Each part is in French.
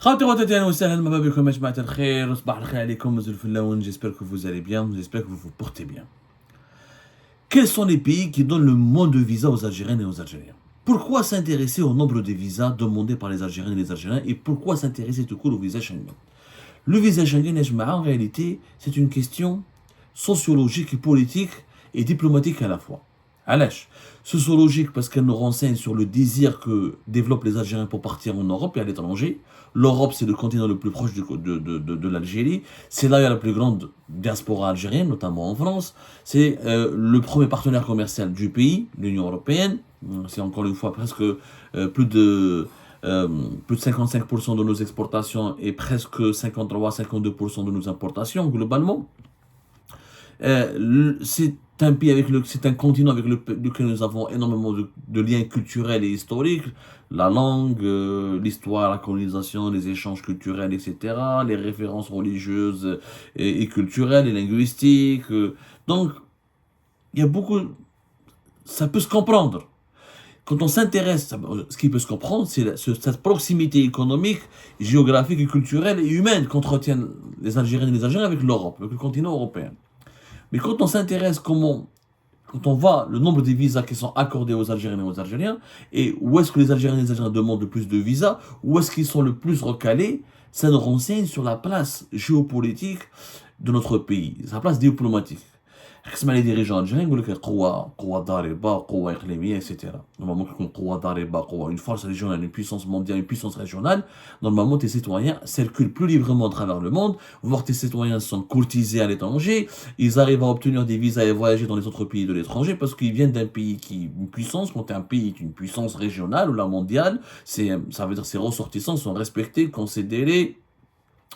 خواتي خواتاتي اهلا وسهلا مرحبا بكم يا جماعه الخير وصباح الخير عليكم وزلفلاون. J'espère que vous allez bien, j'espère que vous vous portez bien. Quels sont les pays qui donnent le moins de visas aux Algériennes et aux Algériens? Pourquoi s'intéresser au nombre de visas demandés par les Algériennes et les Algériens, et pourquoi s'intéresser tout court au visa Schengen? Le visa Schengen, en réalité, c'est une question sociologique et politique et diplomatique à la fois. Allège. Sociologique parce qu'elle nous renseigne sur le désir que développent les Algériens pour partir en Europe et à l'étranger. L'Europe, c'est le continent le plus proche de l'Algérie. C'est là où il y a la plus grande diaspora algérienne, notamment en France. C'est le premier partenaire commercial du pays, l'Union européenne. C'est encore une fois presque plus de 55% de nos exportations et presque 53-52% de nos importations globalement. C'est un pays c'est un continent avec lequel nous avons énormément de liens culturels et historiques, la langue, l'histoire, la colonisation, les échanges culturels, etc., les références religieuses et culturelles et linguistiques. Donc, il y a beaucoup, ça peut se comprendre. Quand on s'intéresse, ce qui peut se comprendre, c'est cette proximité économique, géographique et culturelle et humaine qu'entretiennent les Algériens et les Algériens avec l'Europe, avec le continent européen. Mais quand on s'intéresse quand on voit le nombre de visas qui sont accordés aux Algériens et aux Algériens, et où est-ce que les Algériens et les Algériens demandent le plus de visas, où est-ce qu'ils sont le plus recalés, ça nous renseigne sur la place géopolitique de notre pays, sa place diplomatique. قسم على ديريجون الجيران يقول لك قوة ضاربة قوة إقليمية etc. Normalement كيكون قوة ضاربة قوة une force régionale, une puissance mondiale, une puissance régionale, normalement tes citoyens circulent plus librement à travers le monde, voire tes citoyens sont courtisés à l'étranger, ils arrivent à obtenir des visas et voyager dans les autres pays de l'étranger parce qu'ils viennent d'un pays qui une puissance, quand un pays est une puissance régionale ou la mondiale, ça veut dire que ses ressortissants sont respectés, considérés.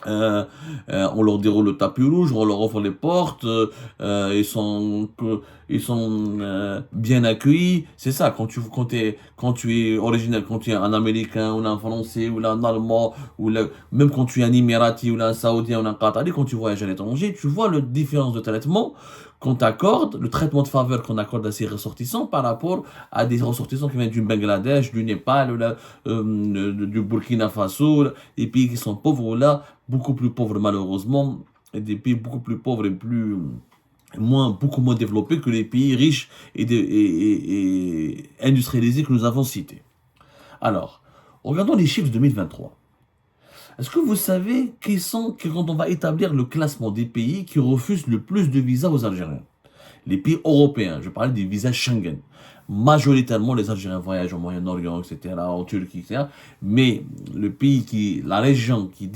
On leur déroule le tapis rouge, on leur offre les portes, ils sont bien accueillis. C'est ça, quand tu es original, quand tu es un Américain ou un Français ou un Allemand, même quand tu es un Émirati ou un Saoudien ou un Qatari, quand tu voyages à l'étranger, tu vois la différence de traitement qu'on t'accorde, le traitement de faveur qu'on accorde à ces ressortissants par rapport à des ressortissants qui viennent du Bangladesh, du Népal, du Burkina Faso, des pays qui sont pauvres là, beaucoup plus pauvres malheureusement, et des pays beaucoup plus pauvres et beaucoup moins développés que les pays riches et industrialisés que nous avons cités. Alors, regardons les chiffres de 2023. Est-ce que vous savez quand on va établir le classement des pays qui refusent le plus de visas aux Algériens? Les pays européens, je parlais des visas Schengen. Majoritairement, les Algériens voyagent au Moyen-Orient, etc., en Turquie, etc. Mais la région qui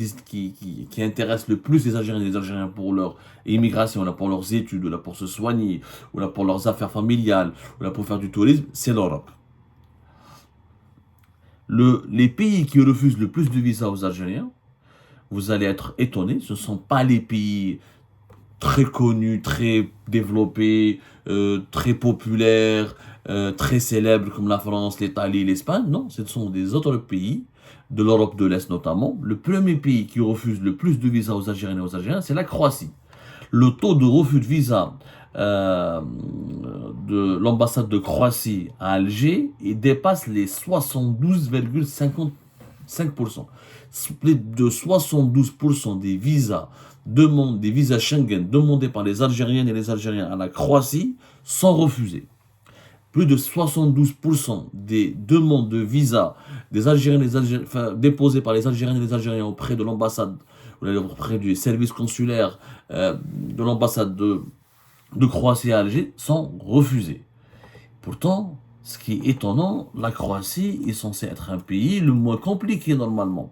intéresse le plus les Algériens et les Algériens pour leur immigration, là, pour leurs études, là, pour se soigner, ou là, pour leurs affaires familiales, ou là, pour faire du tourisme, c'est l'Europe. Les pays qui refusent le plus de visas aux Algériens, vous allez être étonnés, ce ne sont pas les pays très connus, très développés, très populaires, très célèbres comme la France, l'Italie, l'Espagne. Non, ce sont des autres pays, de l'Europe de l'Est notamment. Le premier pays qui refuse le plus de visas aux Algériens et aux Algériens, c'est la Croatie. Le taux de refus de visa de l'ambassade de Croatie à Alger, il dépasse les 72,55%. Plus de 72% des visas Schengen demandés par les Algériennes et les Algériens à la Croatie sont refusés. Plus de 72% des demandes de visa déposées par les Algériennes et les Algériens auprès de l'ambassade, auprès du service consulaire de l'ambassade de Croatie à Alger sont refusées. Pourtant, ce qui est étonnant, la Croatie est censée être un pays le moins compliqué normalement.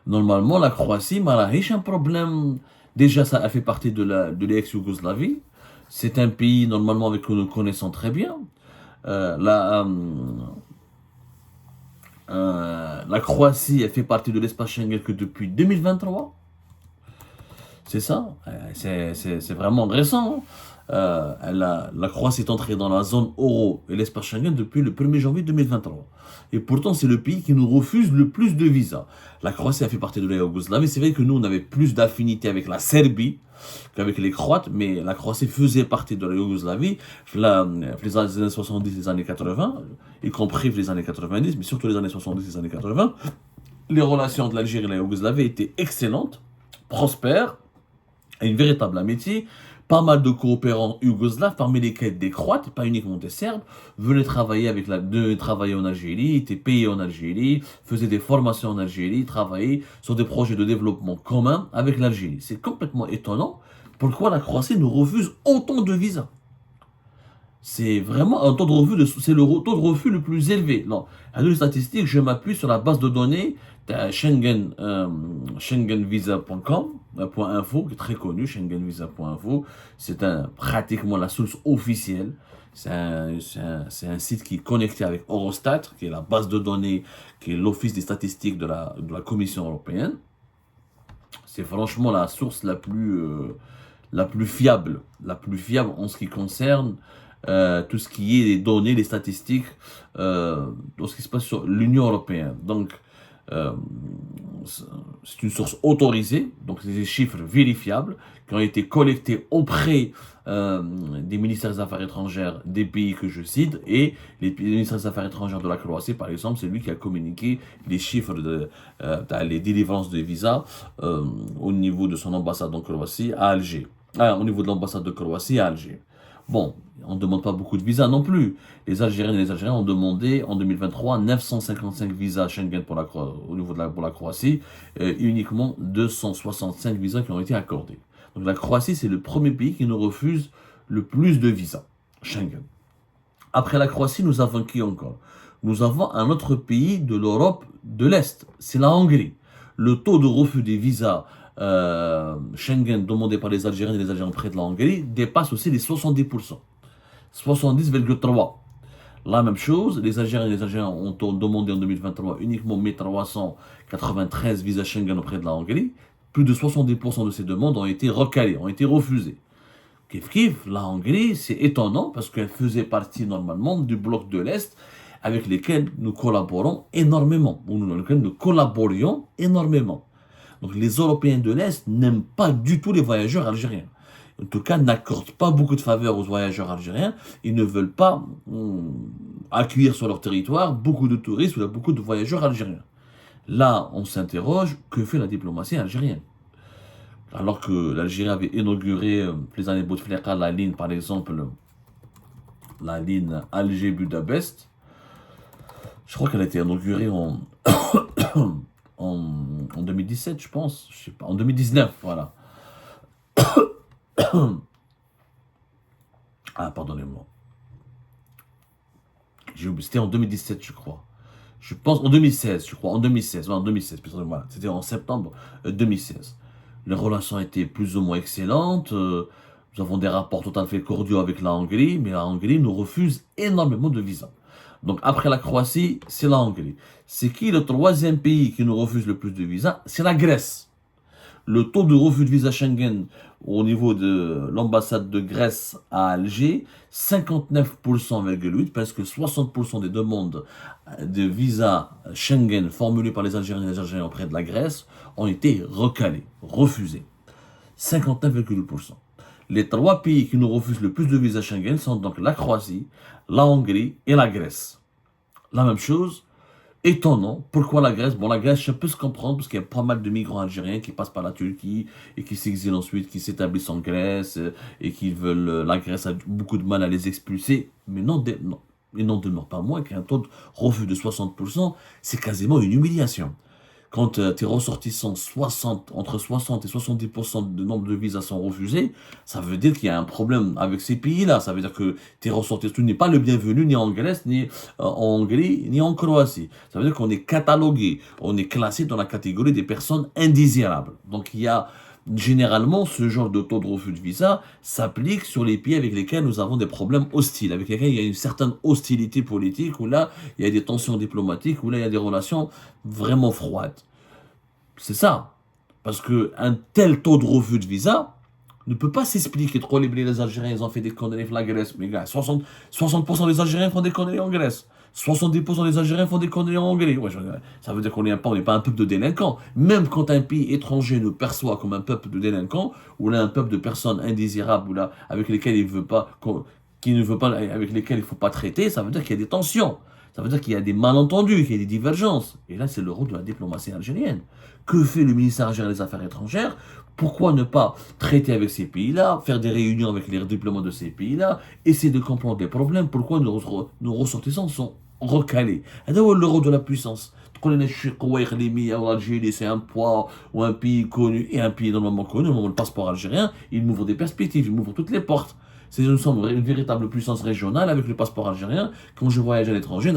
Normalement, la Croatie a un problème. Déjà, ça a fait partie de l'ex-Yougoslavie. C'est un pays, normalement, avec que nous connaissons très bien. La Croatie, elle fait partie de l'espace Schengen que depuis 2023. C'est ça, c'est vraiment récent. La Croatie est entrée dans la zone euro et l'espace Schengen depuis le 1er janvier 2023. Et pourtant, c'est le pays qui nous refuse le plus de visas. La Croatie a fait partie de la Yougoslavie. C'est vrai que nous, on avait plus d'affinité avec la Serbie qu'avec les Croates, mais la Croatie faisait partie de la Yougoslavie, les années 70, les années 80, y compris les années 90, mais surtout les années 70, les années 80. Les relations entre l'Algérie et la Yougoslavie étaient excellentes, prospères, et une véritable amitié. Pas mal de coopérants yougoslaves, parmi lesquels des Croates, pas uniquement des Serbes, venaient travailler venaient travailler en Algérie, étaient payés en Algérie, faisaient des formations en Algérie, travaillaient sur des projets de développement communs avec l'Algérie. C'est complètement étonnant pourquoi la Croatie nous refuse autant de visas. C'est vraiment un taux de refus, c'est le taux de refus le plus élevé. Non, à les statistiques, je m'appuie sur la base de données de schengenvisa.com, .info, qui est très connu, schengenvisa.info. Pratiquement la source officielle. C'est un site qui est connecté avec Eurostat, qui est la base de données, qui est l'office des statistiques de la Commission européenne. C'est franchement la source la plus fiable en ce qui concerne tout ce qui est les données, les statistiques, dans ce qui se passe sur l'Union européenne. Donc, euh, c'est une source autorisée, donc c'est des chiffres vérifiables qui ont été collectés auprès des ministères des Affaires étrangères des pays que je cite, et les ministères des Affaires étrangères de la Croatie, par exemple, c'est lui qui a communiqué les chiffres les délivrances de visas au niveau de son ambassade en Croatie à Alger. Au niveau de l'ambassade de Croatie à Alger. Bon, on ne demande pas beaucoup de visas non plus. Les Algériennes et les Algériens ont demandé en 2023 955 visas Schengen pour la Croatie, et uniquement 265 visas qui ont été accordés. Donc la Croatie, c'est le premier pays qui nous refuse le plus de visas Schengen. Après la Croatie, nous avons qui encore? Nous avons un autre pays de l'Europe de l'Est, c'est la Hongrie. Le taux de refus des visas Schengen demandé par les Algériens et les Algériens près de la Hongrie dépasse aussi les 70%. 70,3%. La même chose, les Algériens et les Algériens ont demandé en 2023 uniquement 1393 visas Schengen auprès de la Hongrie. Plus de 70% de ces demandes ont été recalées, ont été refusées. Kif kif, la Hongrie, c'est étonnant parce qu'elle faisait partie normalement du bloc de l'Est avec lesquels nous collaborons énormément, ou dans lesquels nous collaborions énormément. Donc les Européens de l'Est n'aiment pas du tout les voyageurs algériens. En tout cas, n'accordent pas beaucoup de faveur aux voyageurs algériens. Ils ne veulent pas accueillir sur leur territoire beaucoup de touristes ou beaucoup de voyageurs algériens. Là, on s'interroge, que fait la diplomatie algérienne? Alors que l'Algérie avait inauguré les années Bouteflika, la ligne, par exemple, la ligne Alger-Budapest, je crois qu'elle a été inaugurée en 2017, je pense. Je sais pas, en 2019, voilà. Pardonnez-moi. J'ai oublié, c'était en 2017, je crois. Je pense en 2016, je crois. En 2016, voilà. C'était en septembre 2016. Les relations étaient plus ou moins excellentes. Nous avons des rapports tout à fait cordiaux avec la Hongrie, mais la Hongrie nous refuse énormément de visas. Donc après la Croatie, c'est la Hongrie. C'est qui le troisième pays qui nous refuse le plus de visas? C'est la Grèce. Le taux de refus de visa Schengen au niveau de l'ambassade de Grèce à Alger, 59,8%, presque 60% des demandes de visa Schengen formulées par les Algériens et les Algériens auprès de la Grèce ont été recalées, refusées. 59,8%. Les trois pays qui nous refusent le plus de visas Schengen sont donc la Croatie, la Hongrie et la Grèce. La même chose, étonnant, pourquoi la Grèce? Bon, la Grèce, je peux se comprendre, parce qu'il y a pas mal de migrants algériens qui passent par la Turquie et qui s'exilent ensuite, qui s'établissent en Grèce et qui veulent. La Grèce a beaucoup de mal à les expulser, mais non, il n'en demeure pas moins qu'un taux de refus de 60%, c'est quasiment une humiliation. Quand tes ressortissants, entre 60 et 70% de nombre de visas sont refusés, ça veut dire qu'il y a un problème avec ces pays-là. Ça veut dire que tes ressortissants, tu n'es pas le bienvenu ni en Grèce, ni en Hongrie, ni en Croatie. Ça veut dire qu'on est catalogué, on est classé dans la catégorie des personnes indésirables. Donc il y a généralement ce genre de taux de refus de visa s'applique sur les pays avec lesquels nous avons des problèmes hostiles, avec lesquels il y a une certaine hostilité politique, où là il y a des tensions diplomatiques, où là il y a des relations vraiment froides. C'est ça. Parce qu'un tel taux de refus de visa ne peut pas s'expliquer. Trop les Algériens, ils ont fait des conneries en Grèce. Mais gars, 60% des Algériens font des conneries en Grèce. 70% des Algériens font des conneries en Hongrie. Ouais, ça veut dire qu'on n'est pas un peuple de délinquants. Même quand un pays étranger nous perçoit comme un peuple de délinquants, ou là un peuple de personnes indésirables, ou là avec lesquelles il veut pas, avec lesquelles il faut pas traiter, ça veut dire qu'il y a des tensions. Ça veut dire qu'il y a des malentendus, qu'il y a des divergences. Et là, c'est le rôle de la diplomatie algérienne. Que fait le ministère algérien des Affaires étrangères? Pourquoi ne pas traiter avec ces pays-là, faire des réunions avec les diplomates de ces pays-là, essayer de comprendre les problèmes? Pourquoi nos ressortissants sont recalés? Et d'abord, le rôle de la puissance. L'Algérie, c'est un poids ou un pays connu, et un pays normalement connu, le passeport algérien, il m'ouvre des perspectives, il m'ouvre toutes les portes. Nous sommes une véritable puissance régionale avec le passeport algérien. Quand je voyage à l'étranger,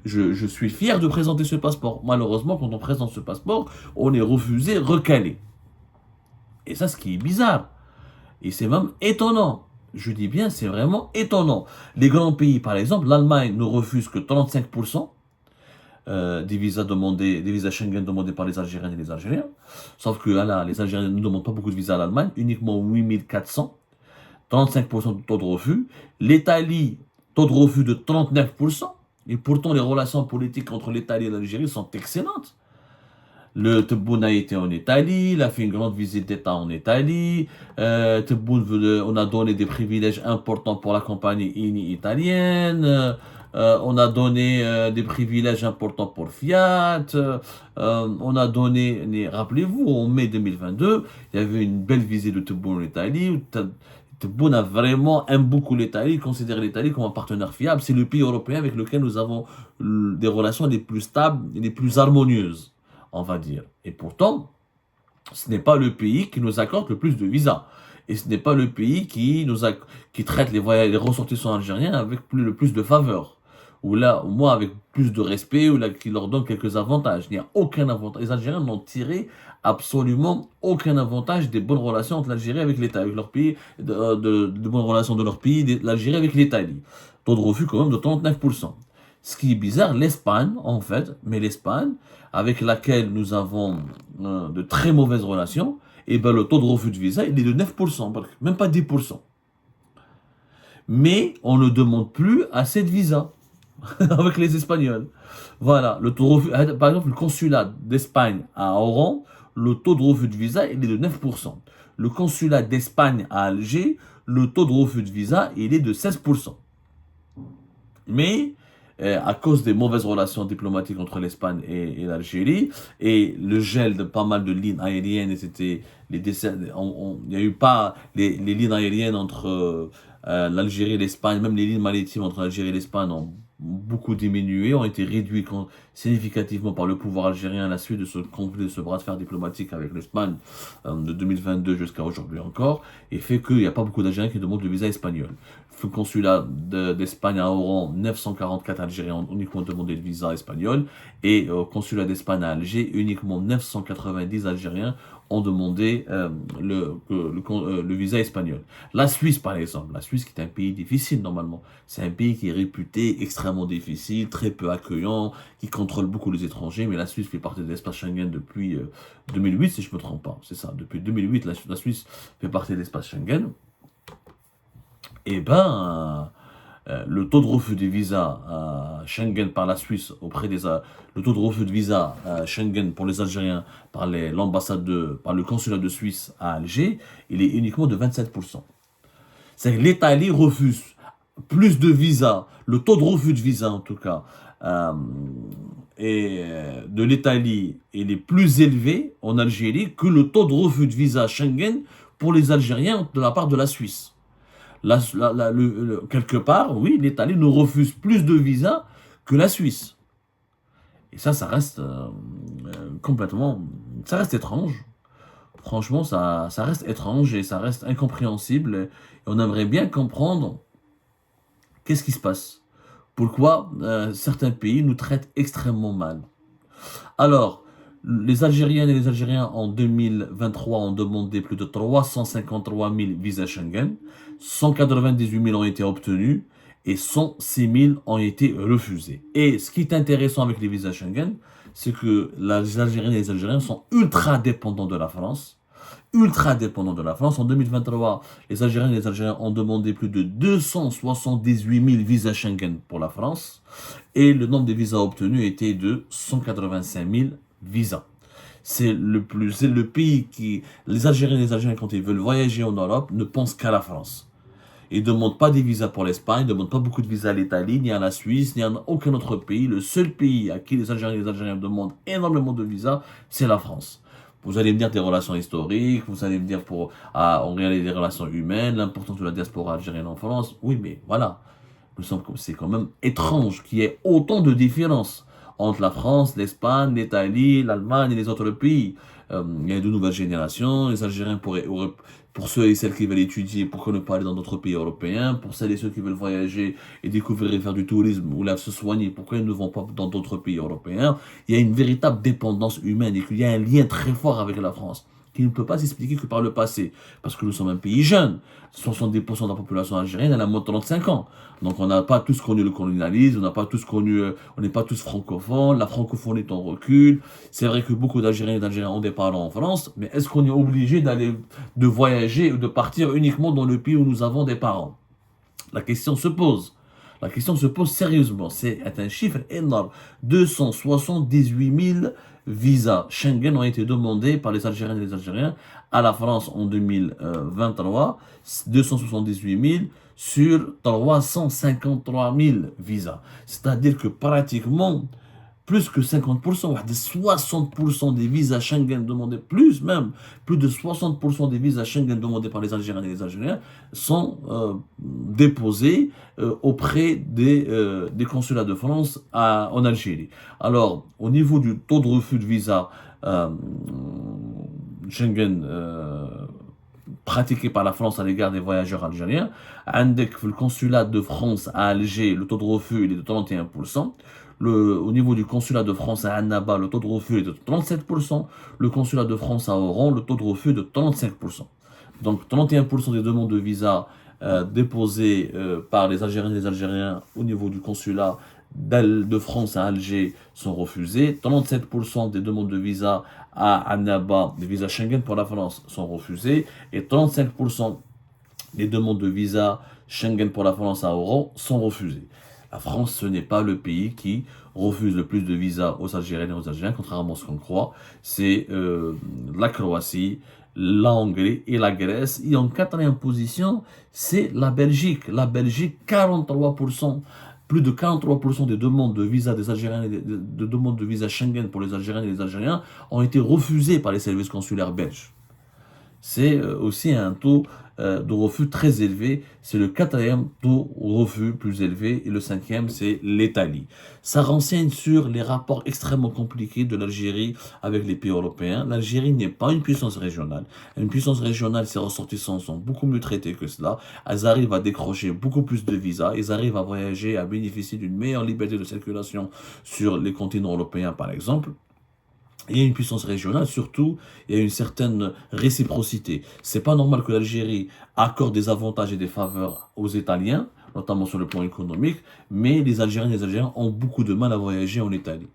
je suis fier de présenter ce passeport. Malheureusement, quand on présente ce passeport, on est refusé, recalé. Et ça, ce qui est bizarre. Et c'est même étonnant. Je dis bien, c'est vraiment étonnant. Les grands pays, par exemple, l'Allemagne ne refuse que 35% des visas demandés, des visas Schengen demandés par les Algériens et les Algériens. Sauf que là, les Algériens ne demandent pas beaucoup de visas à l'Allemagne, uniquement 8400. 35% de taux de refus. L'Italie, taux de refus de 39%. Et pourtant, les relations politiques entre l'Italie et l'Algérie sont excellentes. Le Tebboune a été en Italie, il a fait une grande visite d'État en Italie. Tebboune, on a donné des privilèges importants pour la compagnie INI italienne. On a donné des privilèges importants pour Fiat. On a donné, rappelez-vous, en mai 2022, il y avait une belle visite de Tebboune en Italie. Tebboune a vraiment aime beaucoup l'Italie, considère l'Italie comme un partenaire fiable. C'est le pays européen avec lequel nous avons des relations les plus stables et les plus harmonieuses, on va dire. Et pourtant, ce n'est pas le pays qui nous accorde le plus de visas. Et ce n'est pas le pays qui traite les ressortissants algériens avec le plus de faveur. Ou là, au moins avec plus de respect, ou là, qui leur donne quelques avantages. Il n'y a aucun avantage. Les Algériens n'ont tiré absolument aucun avantage des bonnes relations entre l'Algérie avec l'État, avec leur pays, de bonnes relations de leur pays, l'Algérie avec l'Italie. Taux de refus quand même de 39%. Ce qui est bizarre, l'Espagne, en fait, mais l'Espagne, avec laquelle nous avons de très mauvaises relations, et ben le taux de refus de visa, il est de 9%, même pas 10%. Mais on ne demande plus assez de visas avec les Espagnols. Voilà, le taux de refus, par exemple, le consulat d'Espagne à Oran, le taux de refus de visa, il est de 9%. Le consulat d'Espagne à Alger, le taux de refus de visa, il est de 16%. Mais à cause des mauvaises relations diplomatiques entre l'Espagne et l'Algérie, et le gel de pas mal de lignes aériennes, et c'était les décès, il n'y a eu pas les lignes aériennes entre l'Algérie et l'Espagne, même les lignes maritimes entre l'Algérie et l'Espagne ont beaucoup diminué, ont été réduits significativement par le pouvoir algérien à la suite de ce conflit, de ce bras de fer diplomatique avec l'Espagne de 2022 jusqu'à aujourd'hui encore, et fait qu'il n'y a pas beaucoup d'Algériens qui demandent le visa espagnol. Le consulat d'Espagne à Oran, 944 Algériens ont uniquement demandé le visa espagnol, et au consulat d'Espagne à Alger, uniquement 990 Algériens ont demandé le visa espagnol. La Suisse, par exemple, la Suisse qui est un pays difficile normalement, c'est un pays qui est réputé extrêmement difficile, très peu accueillant, qui contrôle beaucoup les étrangers, mais la Suisse fait partie de l'espace Schengen depuis 2008, si je ne me trompe pas, c'est ça, depuis 2008, la Suisse fait partie de l'espace Schengen. Et ben, le taux de refus des visas Schengen par la Suisse le taux de refus de visa Schengen pour les Algériens par par le consulat de Suisse à Alger, il est uniquement de 27%. C'est que l'Italie refuse plus de visas, le taux de refus de visa en tout cas, de l'Italie il est plus élevé en Algérie que le taux de refus de visa Schengen pour les Algériens de la part de la Suisse. Quelque part, oui, l'Italie nous refuse plus de visas que la Suisse. Et ça reste complètement... Ça reste étrange. Franchement, ça reste étrange et ça reste incompréhensible. Et on aimerait bien comprendre qu'est-ce qui se passe. Pourquoi certains pays nous traitent extrêmement mal. Alors, les Algériennes et les Algériens en 2023 ont demandé plus de 353 000 visas Schengen, 198 000 ont été obtenus et 106 000 ont été refusés. Et ce qui est intéressant avec les visas Schengen, c'est que les Algériennes et les Algériens sont ultra dépendants de la France. Ultra dépendants de la France. En 2023, les Algériennes et les Algériens ont demandé plus de 278 000 visas Schengen pour la France et le nombre de visas obtenus était de 185 000 visas. C'est le pays qui... Les Algériens et les Algériens, quand ils veulent voyager en Europe, ne pensent qu'à la France. Ils ne demandent pas des visas pour l'Espagne, ils ne demandent pas beaucoup de visas à l'Italie, ni à la Suisse, ni à aucun autre pays. Le seul pays à qui les Algériens demandent énormément de visas, c'est la France. Vous allez me dire des relations historiques, vous allez me dire on regarde des relations humaines, l'importance de la diaspora algérienne en France. Oui, mais voilà. C'est quand même étrange qu'il y ait autant de différences entre la France, l'Espagne, l'Italie, l'Allemagne et les autres pays. Il y a de nouvelles générations, les Algériens pour ceux et celles qui veulent étudier, pourquoi ne pas aller dans d'autres pays européens, pour celles et ceux qui veulent voyager et découvrir et faire du tourisme ou là se soigner, pourquoi ils ne vont pas dans d'autres pays européens. Il y a une véritable dépendance humaine et qu'il y a un lien très fort avec la France qui ne peut pas s'expliquer que par le passé. Parce que nous sommes un pays jeune. 70% de la population algérienne, elle a moins de 35 ans. Donc on n'a pas tous connu le colonialisme, on n'a pas tous connu, on n'est pas tous francophones, la francophonie est en recul. C'est vrai que beaucoup d'Algériens et d'Algériens ont des parents en France, mais est-ce qu'on est obligé de voyager ou de partir uniquement dans le pays où nous avons des parents? La question se pose. La question se pose sérieusement. C'est un chiffre énorme. 278 000 visas Schengen ont été demandés par les Algériens et les Algériens à la France en 2023. 278 000 sur 353 000 visas. C'est-à-dire que pratiquement plus que 50%, 60% des visas Schengen demandés, plus de 60% des visas Schengen demandés par les Algériens et les Algériens sont déposés auprès des consulats de France en Algérie. Alors, au niveau du taux de refus de visa Schengen pratiqué par la France à l'égard des voyageurs algériens, le consulat de France à Alger, le taux de refus il est de 31%. Au niveau du consulat de France à Annaba, le taux de refus est de 37%. Le consulat de France à Oran, le taux de refus est de 35%. Donc 31% des demandes de visa déposées par les Algériens et les Algériens au niveau du consulat de France à Alger sont refusées. 37% des demandes de visa à Annaba, des visas Schengen pour la France, sont refusées. Et 35% des demandes de visa Schengen pour la France à Oran sont refusées. La France, ce n'est pas le pays qui refuse le plus de visas aux Algériens et aux Algériens, contrairement à ce qu'on croit. C'est la Croatie, la Hongrie et la Grèce. Et en quatrième position, c'est la Belgique. La Belgique, 43%. Plus de 43% des demandes de visa des Algériens, de demandes de visa Schengen pour les Algériens et les Algériens ont été refusées par les services consulaires belges. C'est aussi un taux de refus très élevé. C'est le quatrième taux de refus plus élevé et le cinquième, c'est l'Italie. Ça renseigne sur les rapports extrêmement compliqués de l'Algérie avec les pays européens. L'Algérie n'est pas une puissance régionale. Une puissance régionale, ses ressortissants sont beaucoup mieux traités que cela. Elles arrivent à décrocher beaucoup plus de visas. Ils arrivent à voyager, à bénéficier d'une meilleure liberté de circulation sur les continents européens, par exemple. Il y a une puissance régionale, surtout, il y a une certaine réciprocité. C'est pas normal que l'Algérie accorde des avantages et des faveurs aux Italiens, notamment sur le plan économique, mais les Algériens et les Algériens ont beaucoup de mal à voyager en Italie.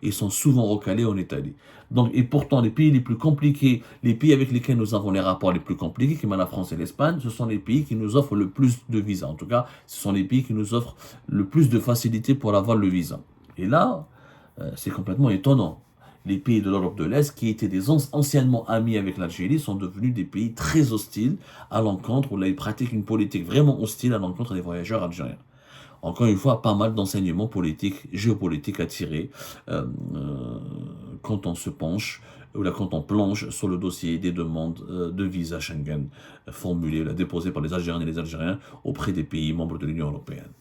Ils sont souvent recalés en Italie. Donc, et pourtant, les pays les plus compliqués, les pays avec lesquels nous avons les rapports les plus compliqués, comme la France et l'Espagne, ce sont les pays qui nous offrent le plus de visas. En tout cas, ce sont les pays qui nous offrent le plus de facilité pour avoir le visa. Et là, c'est complètement étonnant. Les pays de l'Europe de l'Est, qui étaient des anciennement amis avec l'Algérie, sont devenus des pays très hostiles à l'encontre, où là, ils pratiquent une politique vraiment hostile à l'encontre des voyageurs algériens. Encore une fois, pas mal d'enseignements politiques, géopolitiques à tirer quand on se penche, ou là, quand on plonge sur le dossier des demandes de visa Schengen formulées, déposées par les Algériens et les Algériens auprès des pays membres de l'Union européenne.